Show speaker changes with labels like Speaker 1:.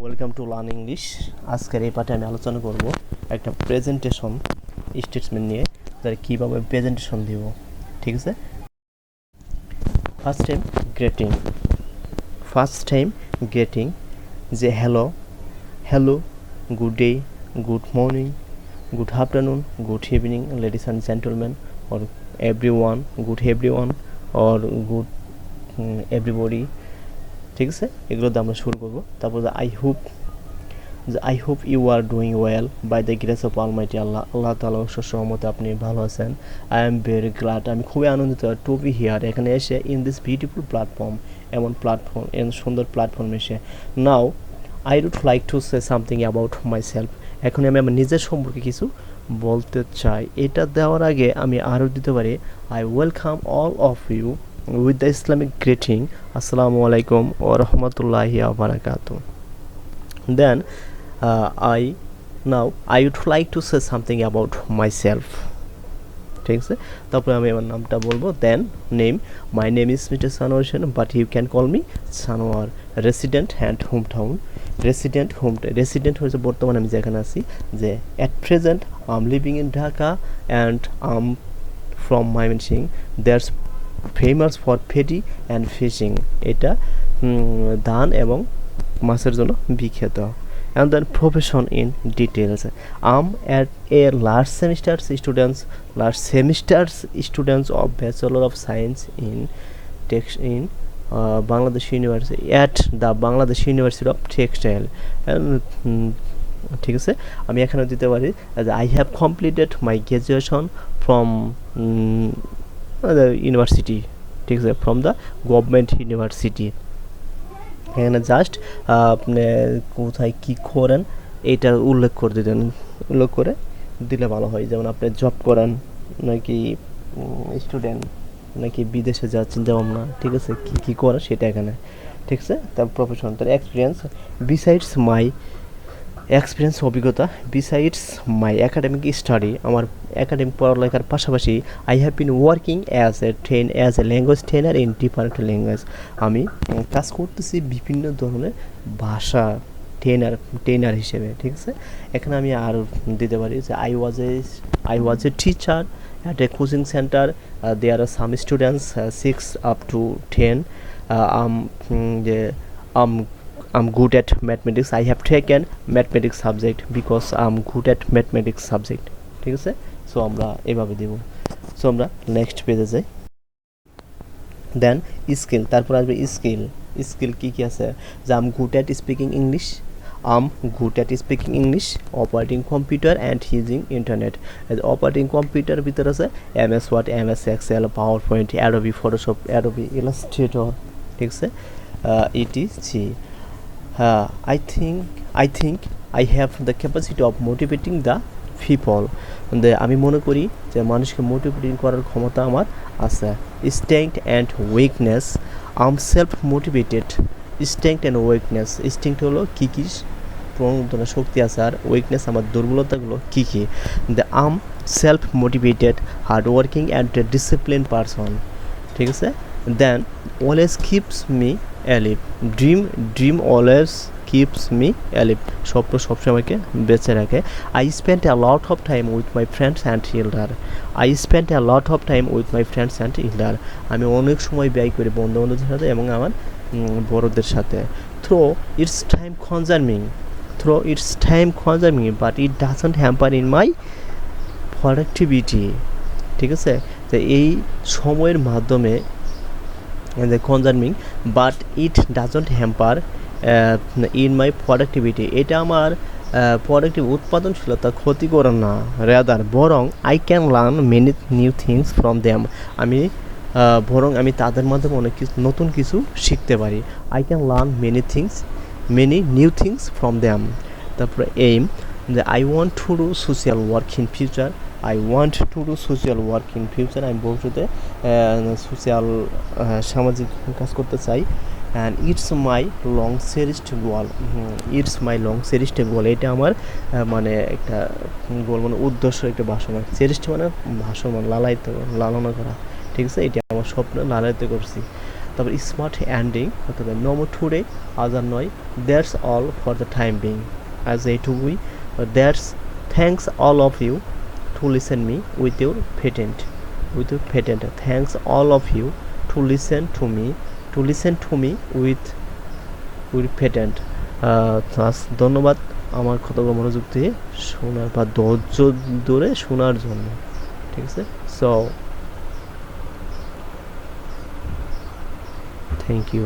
Speaker 1: Welcome to learn English. আজকের এই পাঠে আমি আলোচনা করব একটা প্রেজেন্টেশন স্টেটমেন্ট নিয়ে, যারা কীভাবে প্রেজেন্টেশন দিব। ঠিক আছে, ফার্স্ট টাইম গ্রেটিং যে hello, good day, good morning, good afternoon, good evening, ladies and gentleman, or everyone, good everyone, or good everybody. ঠিক আছে, এগুলো দিয়ে আমরা শুরু করবো। তারপর I hope you are doing well by the grace of almighty Allah. Allah তাআলার সহমতে আপনি ভালো আছেন। আই এম ভেরি গ্ল্যাড, আমি খুবই আনন্দিত টু বি হিয়ার, এখানে এসে, ইন দিস বিউটিফুল প্ল্যাটফর্ম, এমন সুন্দর প্ল্যাটফর্ম এসে। Now I would like to say something about myself. এখন আমি আমার নিজের সম্পর্কে কিছু বলতে চাই। এটা দেওয়ার আগে আমি আরও দিতে পারি, I welcome all of you with the Islamic greeting, Assalamu alaikum wa rahmatullahi wa barakatuh. Then I would like to say something about myself. ঠিক আছে, তারপরে আমি আমার নামটা বলবো। Then name, my name is mister Sanowar Hossain, but you can call me Sanowar. Resident and home town, resident হয়েছে বর্তমানে আমি যেখানে আছি, যে at present I am living in Dhaka and I am from Mymensingh. There's famous for paddy and fishing, এটা ধান এবং মাছের জন্য বিখ্যাত। And then profession in details, am at a last semesters students of bachelor of science in Bangladesh university at the Bangladesh university of textile. ঠিক আছে, আমি এখানে দিতে পারি I have completed my graduation from university. ঠিক আছে, ফ্রম দ্য গভর্নমেন্ট ইউনিভার্সিটি। এখানে just আপনি কোথায় কী করেন এটা উল্লেখ করে দিলে ভালো হয়। যেমন আপনি জব করেন, নাকি স্টুডেন্ট, নাকি বিদেশে যাওয়ার চিন্তা ভাবনা। ঠিক আছে, কী করেন সেটা এখানে। ঠিক আছে, তার প্রফেশন, তার এক্সপিরিয়েন্স অভিজ্ঞতা, বিসাইডস মাই একাডেমিক স্টাডি, আমার একাডেমিক পড়ালেখার পাশাপাশি I have been working as a language trainer in different language. আমি কাজ করতেছি বিভিন্ন ধরনের ভাষা ট্রেনার হিসেবে। ঠিক আছে, এখানে আমি আর দিতে পারি যে I was a teacher at a coaching centre, there are some students 6 up to 10. I'm good at mathematics. I have taken mathematics subject because I'm good at mathematics subject. ঠিক আছে, সো আমরা এভাবে দেব। সো আমরা next পেজে যাই। দেন skill, তারপর আসবে skill কী আছে, যে I'm good at speaking English, operating computer and using internet. Operating computer ভিতরে আছে MS word, MS excel, power point, Adobe Photoshop, Adobe Illustrator. ঠিক আছে, ETC. I think I have the capacity of motivating the people. আমি মনে করি যে মানুষকে motivating করার ক্ষমতা আমার আছে। Strength and weakness, I'm self motivated. Strength and weakness, strength হলো কী প্রণোদনা শক্তি আছে, আর উইকনেস আমার দুর্বলতাগুলো কী। I'm self motivated, hard working and discipline person. ঠিক আছে, then always keeps me alive, dream always keeps me alive, স্বপ্ন সবসময়কে বেঁচে রাখে। I spend a lot of time with my friends and elder, আমি অনেক সময় ব্যয় করি বন্ধুবান্ধবদের সাথে এবং আমার বড়দের সাথে। Through it's time consuming but it doesn't hamper in my productivity. ঠিক আছে, তো এই সময়ের মাধ্যমে consuming but it doesn't hamper in my productivity, এটা আমার উৎপাদনশীলতা ক্ষতি করে না, রেদার বরং I can learn many new things from them, আমি তাদের মাধ্যমে অনেক নতুন কিছু শিখতে পারি। I can learn many new things from them. তারপরে এইম, যে I want to do social work in future, আমি ভবিষ্যতে সামাজিক কাজ করতে চাই। And it's my long cherished goal, এটা আমার মানে একটা গোল, মানে উদ্দেশ্য, একটা ভাষমান। চেরিশড মানে ভাষমান, লালনা করা। ঠিক আছে, এটা আমার স্বপ্ন লালায়িত করছি। তারপর স্মার্ট এন্ডিং হতে হবে নো মোর টুডে আজ আর নয়, that's all for the time being, আজ এইটুকুই, that's thanks all of you to listen me with your patent, thanks all of you to listen to me with patent. ধন্যবাদ আমার কথাগুলো মনোযোগ দিয়ে শোনার বা ধৈর্য ধরে শোনার জন্য, ঠিক আছে। So thank you.